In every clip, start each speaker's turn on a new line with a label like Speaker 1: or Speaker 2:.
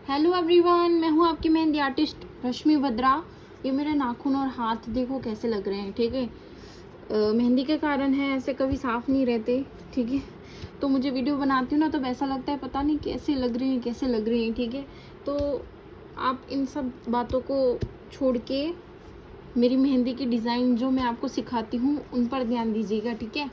Speaker 1: Hello everyone, मैं हूँ आपकी मेहंदी आर्टिस्ट रश्मि बद्रा। ये मेरे नाखून और हाथ देखो कैसे लग रहे हैं। ठीक है, मेहंदी के कारण है, ऐसे कभी साफ नहीं रहते। ठीक है, तो मुझे वीडियो बनाती हूँ ना, तो ऐसा लगता है पता नहीं कैसे लग रही हैं, कैसे लग रही हैं। ठीक है, तो आप इन सब बातों को छोड़ के मेरी मेहंदी की डिज़ाइन जो मैं आपको सिखाती हूँ उन पर ध्यान दीजिएगा। ठीक है,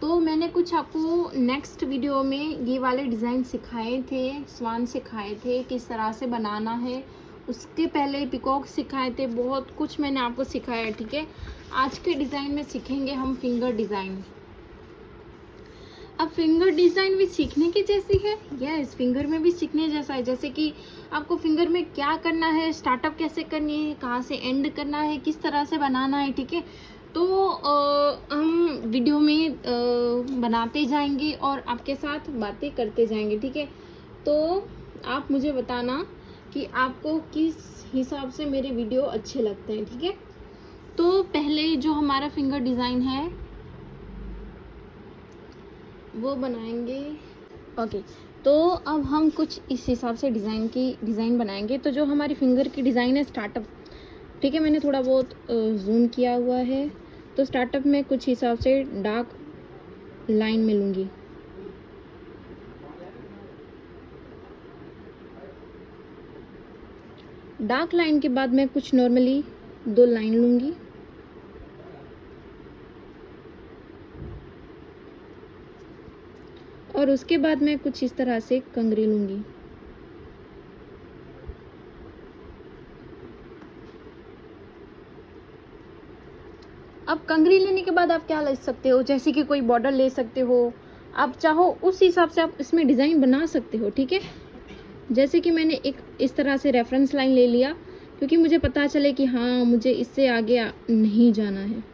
Speaker 1: तो मैंने कुछ आपको नेक्स्ट वीडियो में ये वाले डिज़ाइन सिखाए थे, स्वान सिखाए थे किस तरह से बनाना है। उसके पहले पिकॉक सिखाए थे, बहुत कुछ मैंने आपको सिखाया है। ठीक है, आज के डिज़ाइन में सीखेंगे हम फिंगर डिज़ाइन। अब फिंगर डिज़ाइन भी सीखने की जैसी है, यस, फिंगर में भी सीखने जैसा है। जैसे कि आपको फिंगर में क्या करना है, स्टार्टअप कैसे करनी है, कहाँ से एंड करना है, किस तरह से बनाना है। ठीक है, तो हम वीडियो में बनाते जाएंगे और आपके साथ बातें करते जाएंगे। ठीक है, तो आप मुझे बताना कि आपको किस हिसाब से मेरे वीडियो अच्छे लगते हैं। ठीक है, तो पहले जो हमारा फिंगर डिज़ाइन है वो बनाएंगे। ओके, तो अब हम कुछ इस हिसाब से डिज़ाइन बनाएंगे। तो जो हमारी फिंगर की डिज़ाइन है स्टार्टअप, ठीक है, मैंने थोड़ा बहुत जूम किया हुआ है। तो स्टार्टअप में कुछ हिसाब से डार्क लाइन में लूँगी। डार्क लाइन के बाद मैं कुछ नॉर्मली 2 लाइन लूँगी। और उसके बाद मैं कुछ इस तरह से कंघी लूँगी। अब कंघी लेने के बाद आप क्या ले सकते हो, जैसे कि कोई बॉर्डर ले सकते हो। आप चाहो उस हिसाब से आप इसमें डिज़ाइन बना सकते हो। ठीक है, जैसे कि मैंने एक इस तरह से रेफरेंस लाइन ले लिया, क्योंकि मुझे पता चले कि हाँ मुझे इससे आगे नहीं जाना है।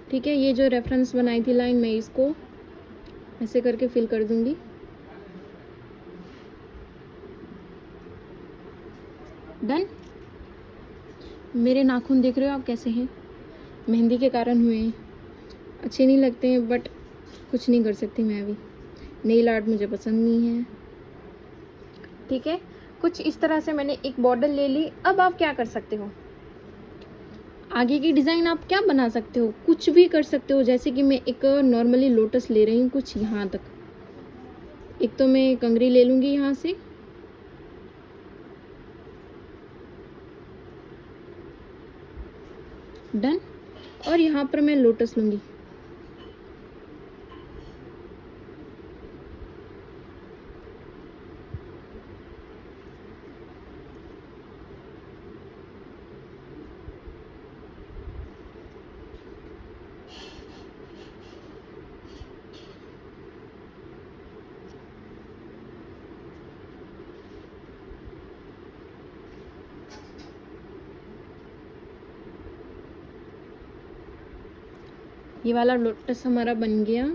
Speaker 1: ठीक है, ये जो रेफरेंस बनाई थी लाइन, मैं इसको ऐसे करके फिल कर दूंगी। डन। मेरे नाखून देख रहे हो आप कैसे हैं, मेहंदी के कारण हुए हैं। अच्छे नहीं लगते हैं बट कुछ नहीं कर सकती मैं अभी, नेल आर्ट मुझे पसंद नहीं है। ठीक है, कुछ इस तरह से मैंने एक बॉर्डर ले ली। अब आप क्या कर सकते हो, आगे की डिज़ाइन आप क्या बना सकते हो, कुछ भी कर सकते हो। जैसे कि मैं एक नॉर्मली लोटस ले रही हूँ कुछ यहाँ तक। एक तो मैं कंघी ले लूँगी यहाँ से, डन। और यहाँ पर मैं लोटस लूँगी। ये वाला लोटस हमारा बन गया।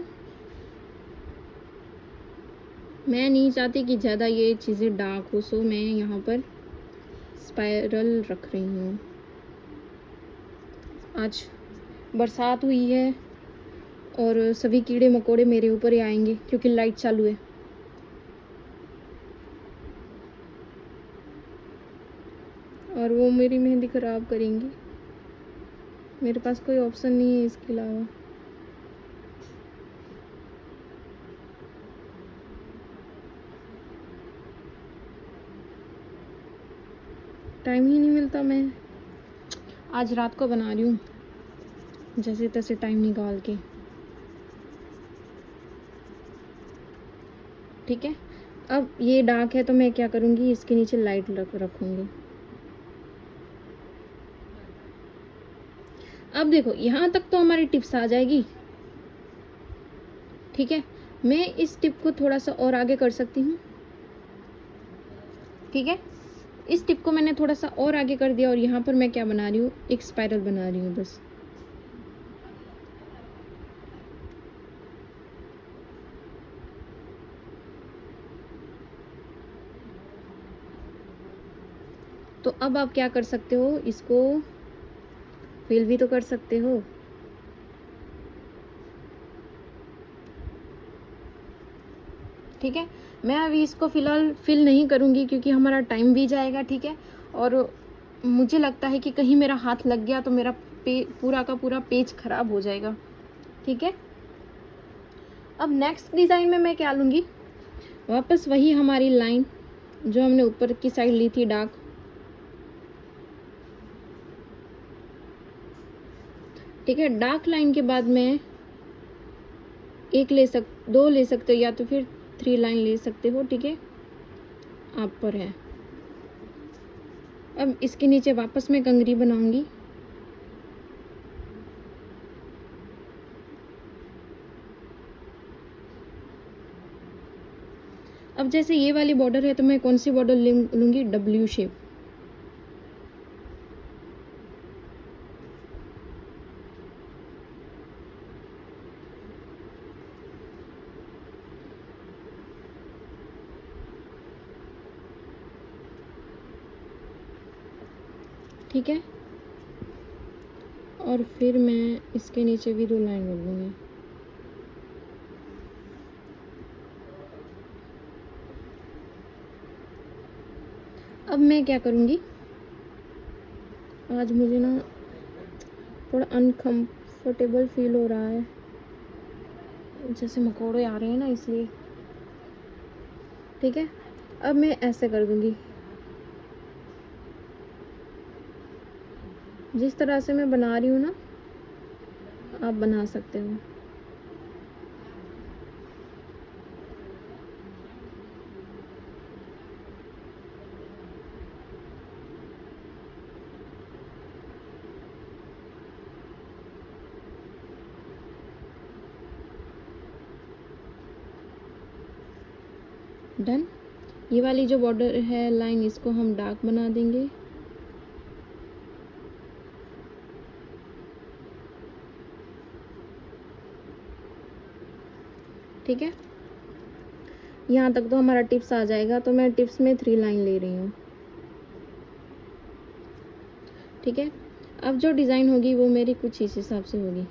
Speaker 1: मैं नहीं चाहती कि ज़्यादा ये चीज़ें डार्क हो, सो मैं यहाँ पर स्पाइरल रख रही हूँ। आज बरसात हुई है और सभी कीड़े मकोड़े मेरे ऊपर ही आएंगे क्योंकि लाइट चालू है। और वो मेरी मेहंदी ख़राब करेंगी। मेरे पास कोई ऑप्शन नहीं है इसके अलावा। टाइम ही नहीं मिलता, मैं आज रात को बना रही हूँ जैसे तैसे टाइम निकाल के। ठीक है, अब ये डार्क है तो मैं क्या करूँगी, इसके नीचे लाइट रखूँगी। अब देखो यहाँ तक तो हमारी टिप्स आ जाएगी। ठीक है, मैं इस टिप को थोड़ा सा और आगे कर सकती हूँ। ठीक है, इस टिप को मैंने थोड़ा सा और आगे कर दिया और यहाँ पर मैं क्या बना रही हूँ, एक स्पाइरल बना रही हूँ बस। तो अब आप क्या कर सकते हो, इसको फिल भी तो कर सकते हो। ठीक है, मैं अभी इसको फ़िलहाल फिल नहीं करूँगी क्योंकि हमारा टाइम भी जाएगा। ठीक है, और मुझे लगता है कि कहीं मेरा हाथ लग गया तो मेरा पूरा का पूरा पेज ख़राब हो जाएगा। ठीक है, अब नेक्स्ट डिज़ाइन में मैं क्या लूँगी, वापस वही हमारी लाइन जो हमने ऊपर की साइड ली थी डार्क। ठीक है, डार्क लाइन के बाद मैं दो ले सकते हो या तो फिर 3 लाइन ले सकते हो। ठीक है, आप पर है। अब इसके नीचे वापस मैं कंघी बनाऊंगी। अब जैसे ये वाली बॉर्डर है तो मैं कौन सी बॉर्डर लूँगी, डब्ल्यू शेप। ठीक है, और फिर मैं इसके नीचे भी 2 लाइन कर लूँगी। अब मैं क्या करूँगी, आज मुझे ना थोड़ा अनकंफर्टेबल फील हो रहा है, जैसे मकोड़े आ रहे हैं ना, इसलिए। ठीक है, अब मैं ऐसे कर दूँगी, जिस तरह से मैं बना रही हूँ ना, आप बना सकते हो। डन। ये वाली जो बॉर्डर है लाइन, इसको हम डार्क बना देंगे। ठीक है, यहाँ तक तो हमारा टिप्स आ जाएगा, तो मैं टिप्स में 3 लाइन ले रही हूँ। ठीक है, अब जो डिज़ाइन होगी वो मेरी कुछ इस हिसाब से होगी।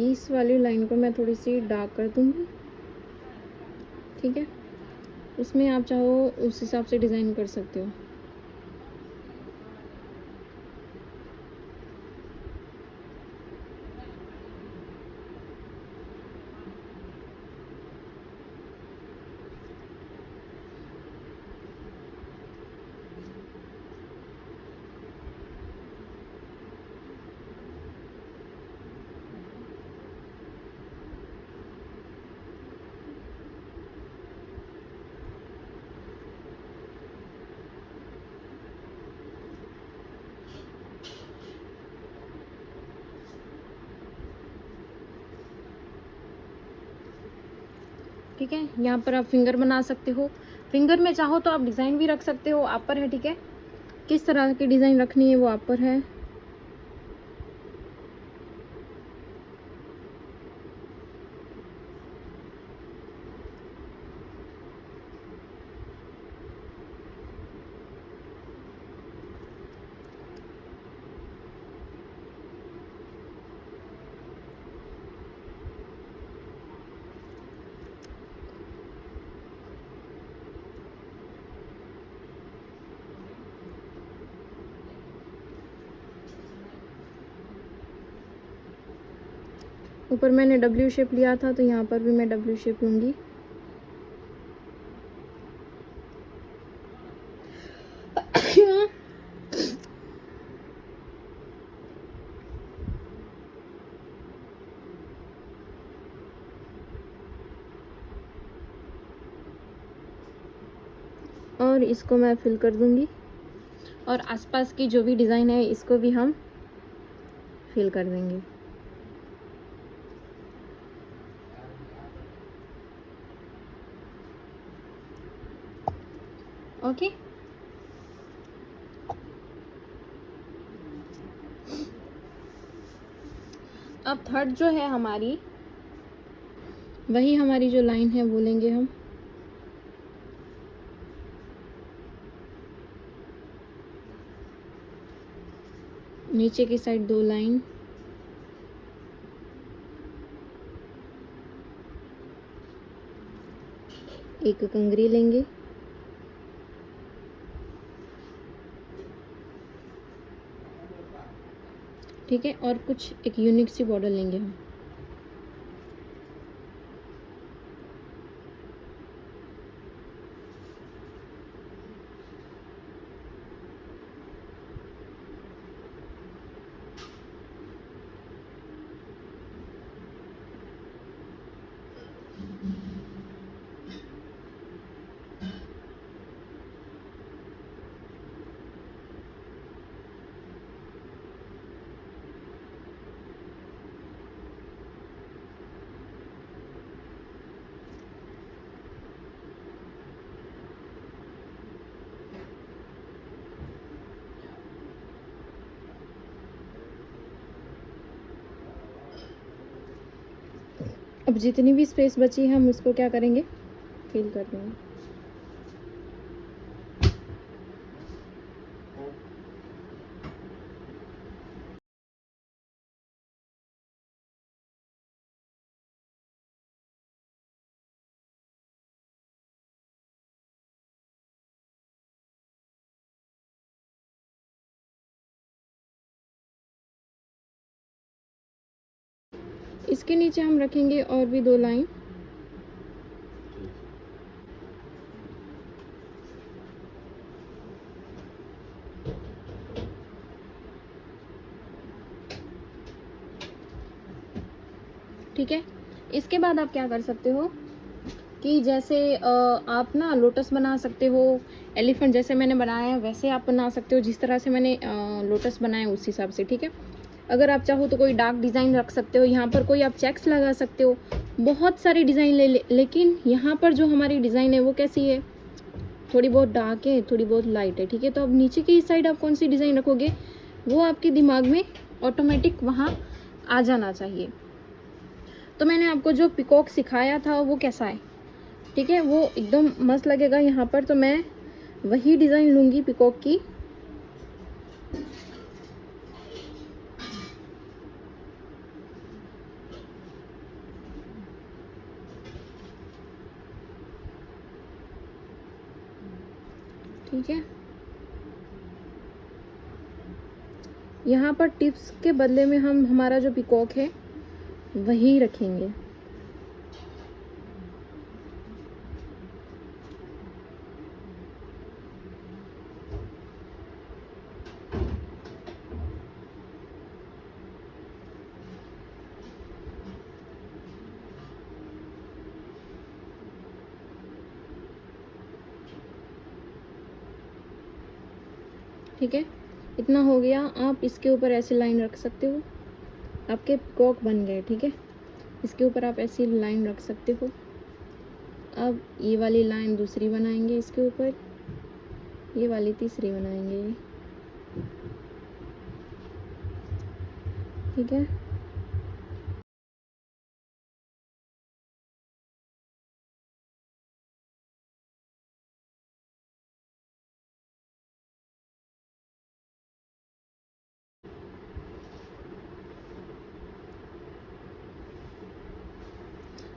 Speaker 1: इस वाली लाइन को मैं थोड़ी सी डार्क कर दूँगी। ठीक है, उसमें आप चाहो उस हिसाब से डिज़ाइन कर सकते हो। ठीक है, यहाँ पर आप फिंगर बना सकते हो। फिंगर में चाहो तो आप डिज़ाइन भी रख सकते हो, आप पर है। ठीक है, किस तरह की डिज़ाइन रखनी है वो आप पर है। ऊपर मैंने डब्ल्यू शेप लिया था, तो यहाँ पर भी मैं डब्ल्यू शेप लूँगी। और इसको मैं फिल कर दूंगी और आसपास की जो भी डिज़ाइन है इसको भी हम फिल कर देंगे। ओके, अब थर्ड जो है हमारी, वही हमारी जो लाइन है वो लेंगे हम। नीचे की साइड 2 लाइन, एक कंघी लेंगे, ठीक है, और कुछ एक यूनिक सी बॉर्डर लेंगे हम। अब जितनी भी स्पेस बची है हम उसको क्या करेंगे, फिल कर देंगे। इसके नीचे हम रखेंगे और भी 2 लाइन, ठीक है। इसके बाद आप क्या कर सकते हो कि जैसे आप ना लोटस बना सकते हो, एलिफेंट जैसे मैंने बनाया है वैसे आप बना सकते हो, जिस तरह से मैंने लोटस बनाया उस हिसाब से, ठीक है। अगर आप चाहो तो कोई डार्क डिज़ाइन रख सकते हो, यहाँ पर कोई आप चेक्स लगा सकते हो, बहुत सारी डिज़ाइन लेकिन यहाँ पर जो हमारी डिज़ाइन है वो कैसी है, थोड़ी बहुत डार्क है, थोड़ी बहुत लाइट है, ठीक है। तो अब नीचे की साइड आप कौन सी डिज़ाइन रखोगे वो आपके दिमाग में ऑटोमेटिक वहाँ आ जाना चाहिए। तो मैंने आपको जो पिकॉक सिखाया था वो कैसा है, ठीक है, वो एकदम मस्त लगेगा यहाँ पर। तो मैं वही डिज़ाइन लूँगी पिकॉक की, ठीक है। यहाँ पर टिप्स के बदले में हम हमारा जो पिकॉक है वही रखेंगे, ठीक है। इतना हो गया, आप इसके ऊपर ऐसी लाइन रख सकते हो, आपके पिकॉक बन गए, ठीक है। इसके ऊपर आप ऐसी लाइन रख सकते हो। अब ये वाली लाइन दूसरी बनाएंगे, इसके ऊपर ये वाली तीसरी बनाएंगे, ठीक है।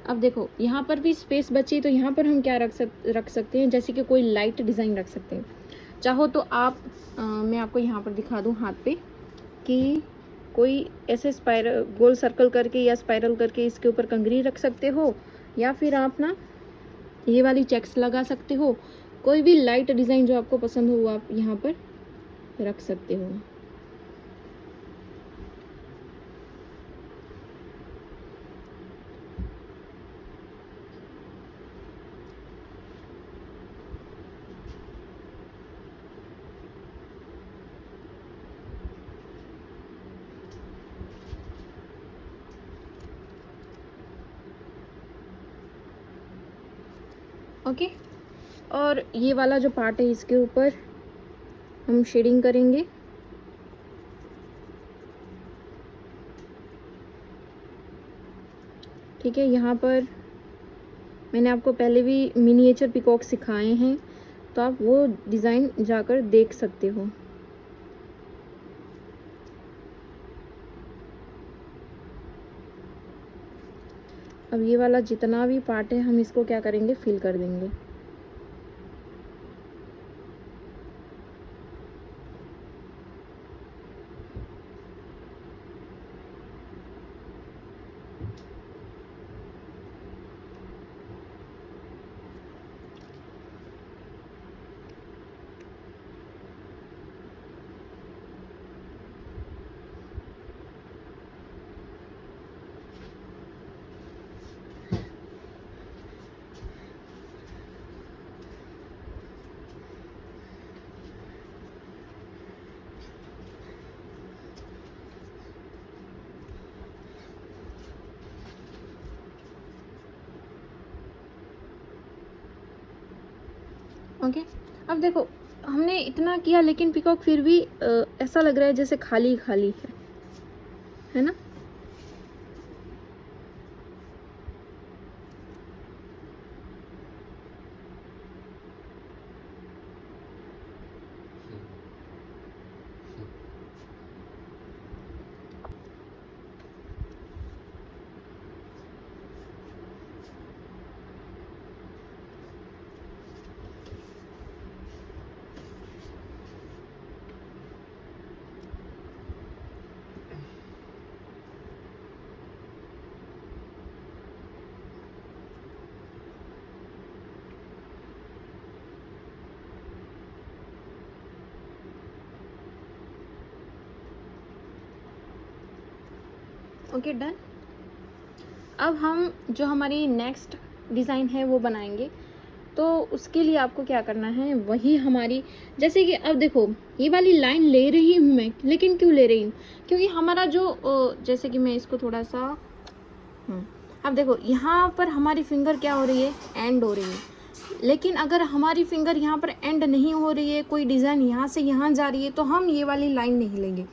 Speaker 1: अब देखो यहाँ पर भी स्पेस बची, तो यहाँ पर हम क्या रख सकते हैं, जैसे कि कोई लाइट डिज़ाइन रख सकते हैं। चाहो तो आप मैं आपको यहाँ पर दिखा दूँ हाथ पे कि कोई ऐसे स्पाइरल गोल सर्कल करके या स्पाइरल करके इसके ऊपर कंघी रख सकते हो, या फिर आप ना ये वाली चेक्स लगा सकते हो। कोई भी लाइट डिज़ाइन जो आपको पसंद हो वो आप यहाँ पर रख सकते हो। ओके। और ये वाला जो पार्ट है इसके ऊपर हम शेडिंग करेंगे। ठीक है, यहाँ पर मैंने आपको पहले भी मिनिएचर पिकॉक सिखाए हैं, तो आप वो डिज़ाइन जाकर देख सकते हो। अब ये वाला जितना भी पार्ट है हम इसको क्या करेंगे, फिल कर देंगे। ओके। अब देखो हमने इतना किया लेकिन पीकॉक फिर भी ऐसा लग रहा है जैसे खाली खाली है ना। Okay done. अब हम जो हमारी नेक्स्ट डिज़ाइन है वो बनाएंगे, तो उसके लिए आपको क्या करना है, वही हमारी जैसे कि अब देखो ये वाली लाइन ले रही हूँ मैं, लेकिन क्यों ले रही हूँ, क्योंकि हमारा जो जैसे कि मैं इसको थोड़ा सा अब देखो यहाँ पर हमारी फिंगर क्या हो रही है, एंड हो रही है। लेकिन अगर हमारी फिंगर यहाँ पर एंड नहीं हो रही है, कोई डिज़ाइन यहाँ से यहाँ जा रही है, तो हम ये वाली लाइन नहीं लेंगे,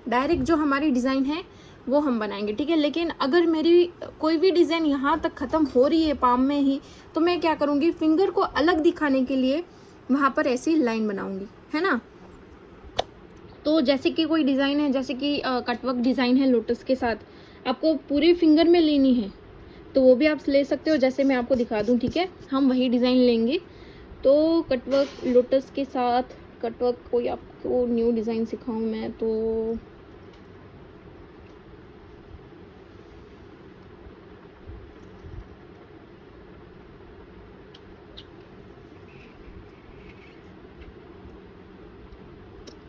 Speaker 1: डायरेक्ट जो हमारी डिज़ाइन है वो हम बनाएंगे। ठीक है, लेकिन अगर मेरी कोई भी डिज़ाइन यहाँ तक ख़त्म हो रही है पाम में ही, तो मैं क्या करूँगी, फिंगर को अलग दिखाने के लिए वहाँ पर ऐसी लाइन बनाऊँगी, है ना। तो जैसे कि कोई डिज़ाइन है, जैसे कि कटवर्क डिज़ाइन है लोटस के साथ, आपको पूरे फिंगर में लेनी है तो वो भी आप ले सकते हो, जैसे मैं आपको दिखा दूँ। ठीक है, हम वही डिज़ाइन लेंगे। तो कटवर्क लोटस के साथ, कटवर्क कोई आपको न्यू डिज़ाइन सिखाऊं मैं तो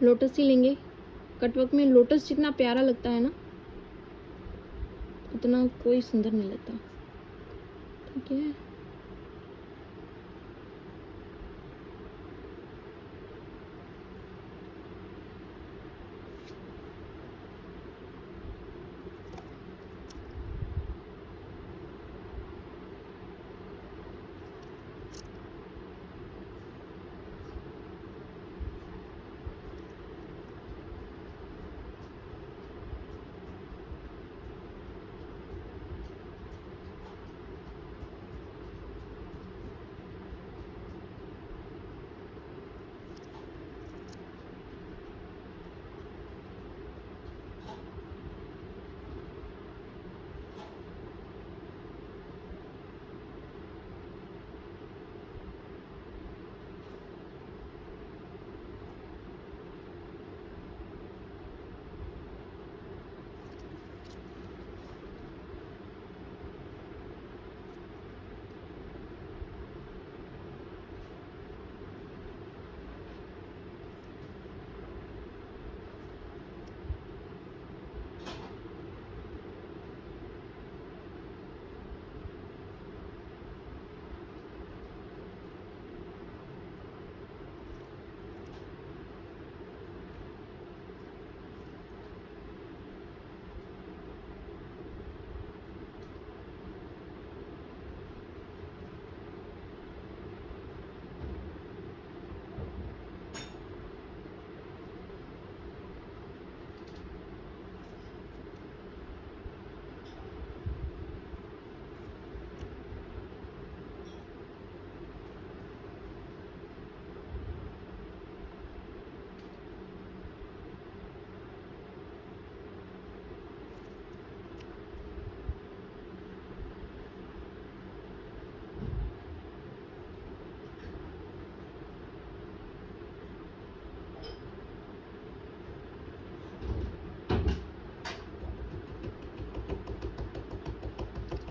Speaker 1: लोटस ही लेंगे। कटवर्क में लोटस जितना प्यारा लगता है ना, उतना कोई सुंदर नहीं लगता। ठीक है,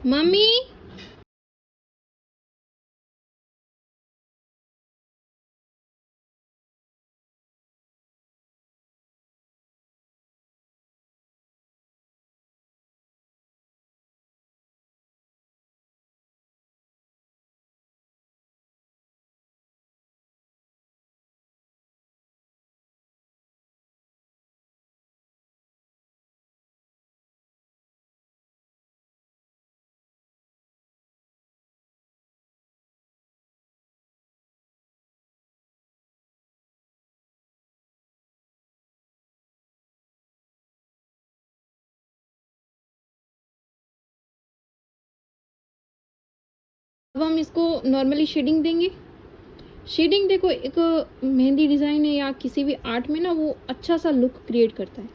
Speaker 1: मम्मी अब हम इसको नॉर्मली शेडिंग देंगे। शेडिंग देखो एक मेहंदी डिज़ाइन है या किसी भी आर्ट में ना वो अच्छा सा लुक क्रिएट करता है,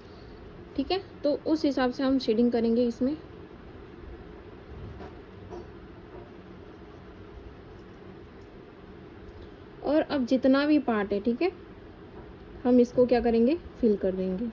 Speaker 1: ठीक है। तो उस हिसाब से हम शेडिंग करेंगे इसमें। और अब जितना भी पार्ट है, ठीक है, हम इसको क्या करेंगे, फिल कर देंगे।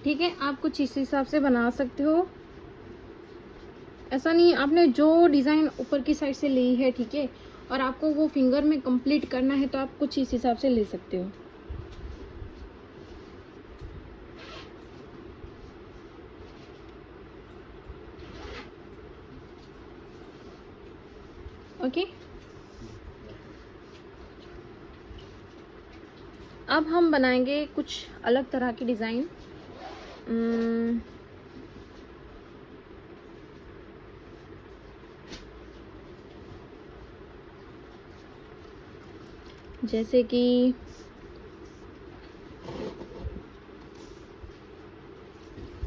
Speaker 1: ठीक है, आप कुछ इस हिसाब से बना सकते हो। ऐसा नहीं, आपने जो डिज़ाइन ऊपर की साइड से ली है, ठीक है, और आपको वो फिंगर में कंप्लीट करना है तो आप कुछ इस हिसाब से ले सकते हो। ओके, अब हम बनाएंगे कुछ अलग तरह की डिज़ाइन। जैसे कि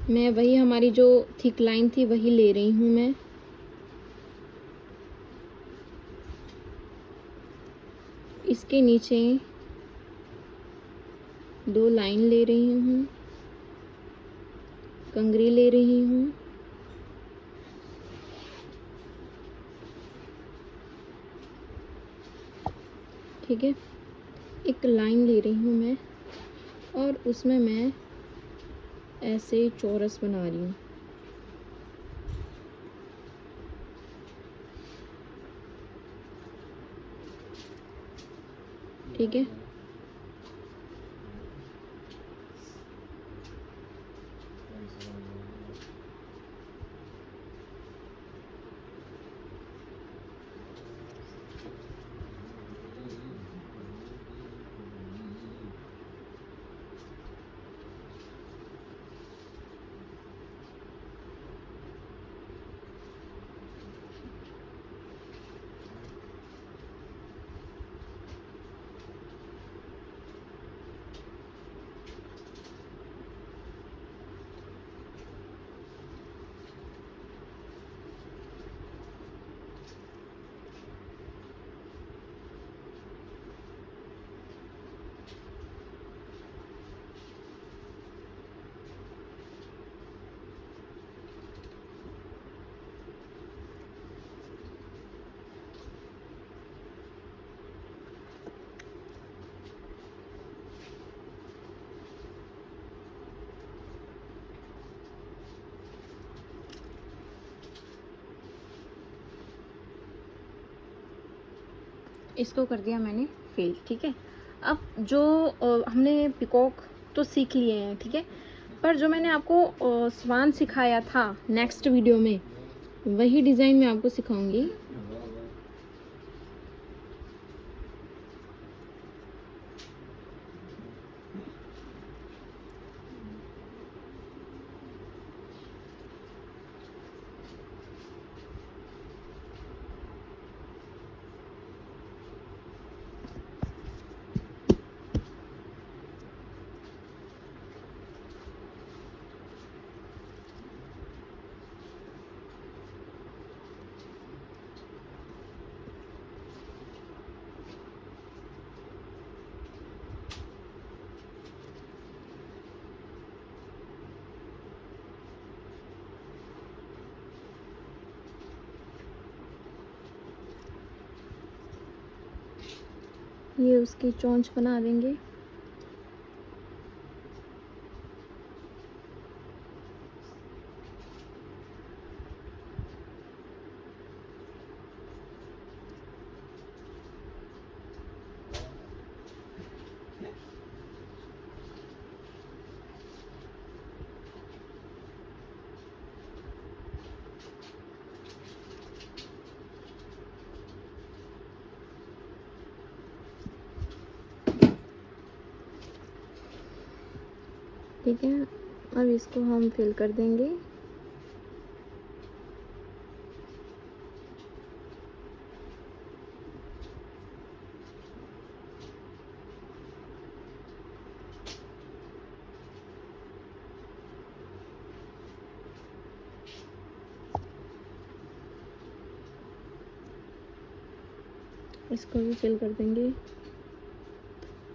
Speaker 1: मैं वही हमारी जो थिक लाइन थी वही ले रही हूँ मैं। इसके नीचे 2 लाइन ले रही हूँ, कंघी ले रही हूँ, ठीक है। एक लाइन ले रही हूँ मैं और उसमें मैं ऐसे चौरस बना रही हूँ, ठीक है। इसको कर दिया मैंने फिल, ठीक है। अब जो हमने पिकॉक तो सीख लिए हैं, ठीक है, पर जो मैंने आपको स्वान सिखाया था नेक्स्ट वीडियो में, वही डिज़ाइन मैं आपको सिखाऊंगी। ये उसकी चोंच बना देंगे। ठीक है, अब इसको हम फिल कर देंगे। इसको भी फिल कर देंगे।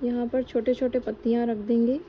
Speaker 1: यहाँ पर छोटे छोटे पत्तियाँ रख देंगे।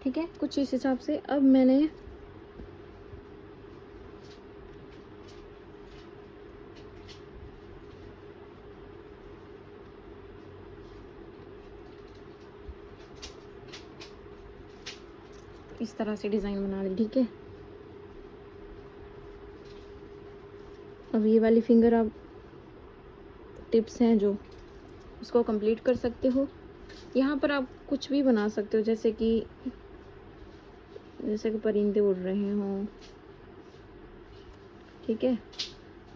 Speaker 1: ठीक है, कुछ इस हिसाब से। अब मैंने इस तरह से डिज़ाइन बना ली, ठीक है। अब ये वाली फिंगर आप टिप्स हैं जो, उसको कंप्लीट कर सकते हो। यहाँ पर आप कुछ भी बना सकते हो, जैसे कि परिंदे उड़ रहे हों, ठीक है।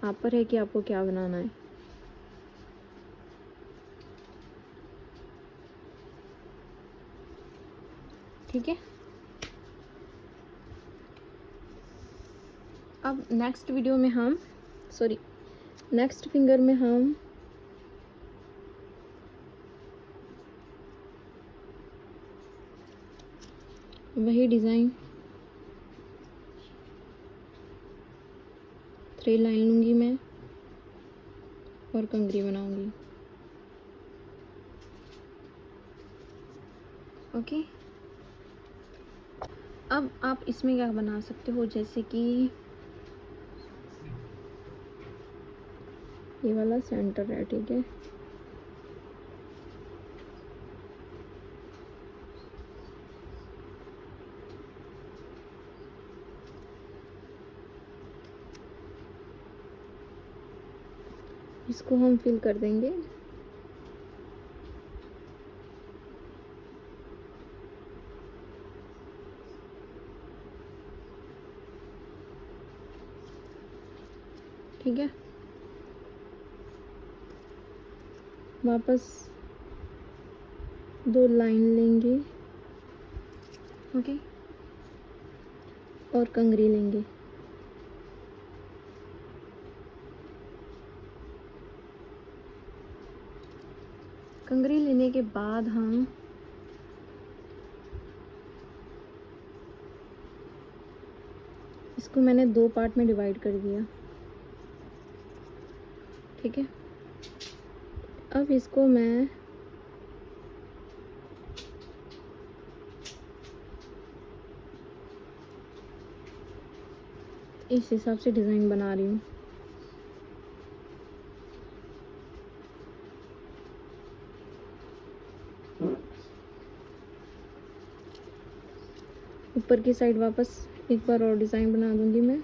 Speaker 1: आप पर है कि आपको क्या बनाना है। ठीक है, अब नेक्स्ट वीडियो में हम नेक्स्ट फिंगर में हम वही डिज़ाइन 3 लाइन लूँगी मैं और कंगरी बनाऊँगी। ओके, अब आप इसमें क्या बना सकते हो, जैसे कि ये वाला सेंटर है, ठीक है। इसको हम फिल कर देंगे। ठीक है, वापस 2 लाइन लेंगे, ओके, और कंगरी लेंगे। कंगरी लेने के बाद हम इसको मैंने 2 पार्ट में डिवाइड कर दिया, ठीक है। अब इसको मैं इस हिसाब से डिज़ाइन बना रही हूँ। ऊपर की साइड वापस एक बार और डिज़ाइन बना दूंगी मैं।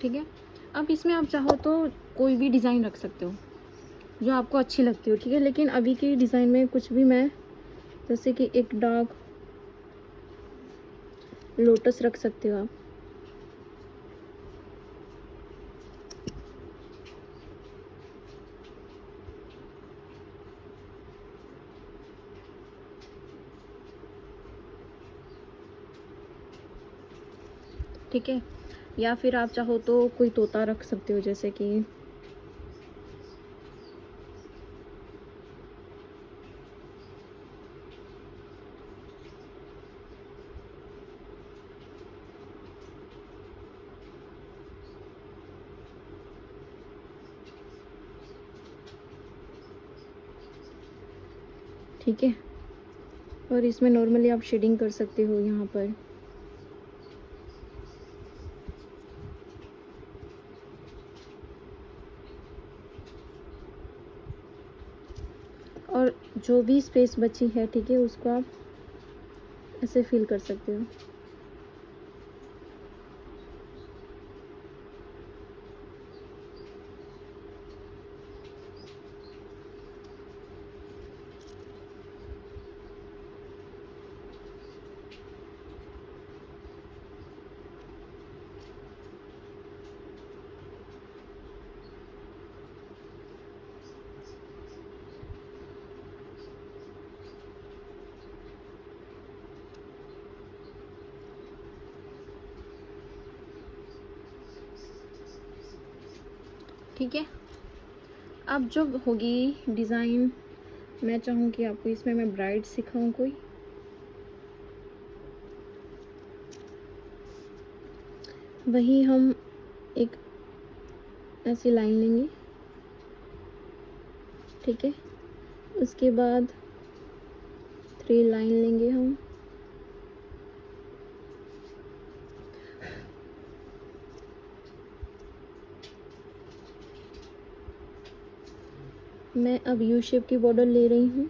Speaker 1: ठीक है, अब इसमें आप चाहो तो कोई भी डिज़ाइन रख सकते हो जो आपको अच्छी लगती हो, ठीक है। लेकिन अभी की डिज़ाइन में कुछ भी मैं, जैसे कि एक डार्क लोटस रख सकते हो आप। ठीक है, या फिर आप चाहो तो कोई तोता रख सकते हो, जैसे कि ठीक है। और इसमें नॉर्मली आप शेडिंग कर सकते हो यहाँ पर। और जो भी स्पेस बची है, ठीक है, उसको आप ऐसे फिल कर सकते हो। ठीक है, अब जो होगी डिज़ाइन, मैं चाहूँ कि आपको इसमें मैं ब्राइड सिखाऊं कोई। वही हम एक ऐसी लाइन लेंगे, ठीक है। उसके बाद 3 लाइन लेंगे हम, मैं अब यू शेप की बॉर्डर ले रही हूँ।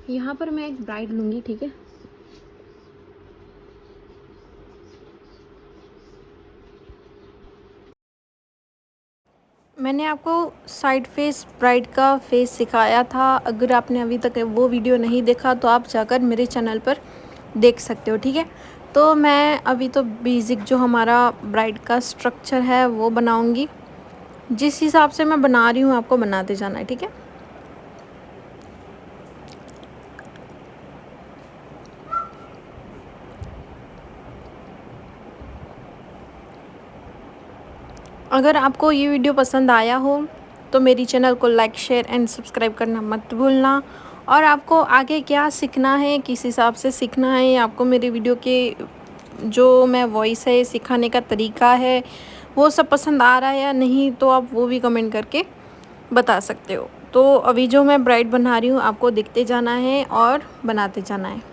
Speaker 1: यहाँ पर मैं एक ब्राइड लूँगी, ठीक है। मैंने आपको साइड फेस ब्राइड का फेस सिखाया था। अगर आपने अभी तक वो वीडियो नहीं देखा तो आप जाकर मेरे चैनल पर देख सकते हो, ठीक है। तो मैं अभी तो बेसिक जो हमारा ब्राइड का स्ट्रक्चर है वो बनाऊंगी। जिस हिसाब से मैं बना रही हूँ आपको बनाते जाना है, ठीक है। अगर आपको ये वीडियो पसंद आया हो तो मेरी चैनल को लाइक, शेयर एंड सब्सक्राइब करना मत भूलना। और आपको आगे क्या सीखना है, किस हिसाब से सीखना है, आपको मेरे वीडियो के जो मैं वॉइस है, सिखाने का तरीका है, वो सब पसंद आ रहा है या नहीं, तो आप वो भी कमेंट करके बता सकते हो। तो अभी जो मैं ब्राइड बना रही हूँ आपको देखते जाना है और बनाते जाना है।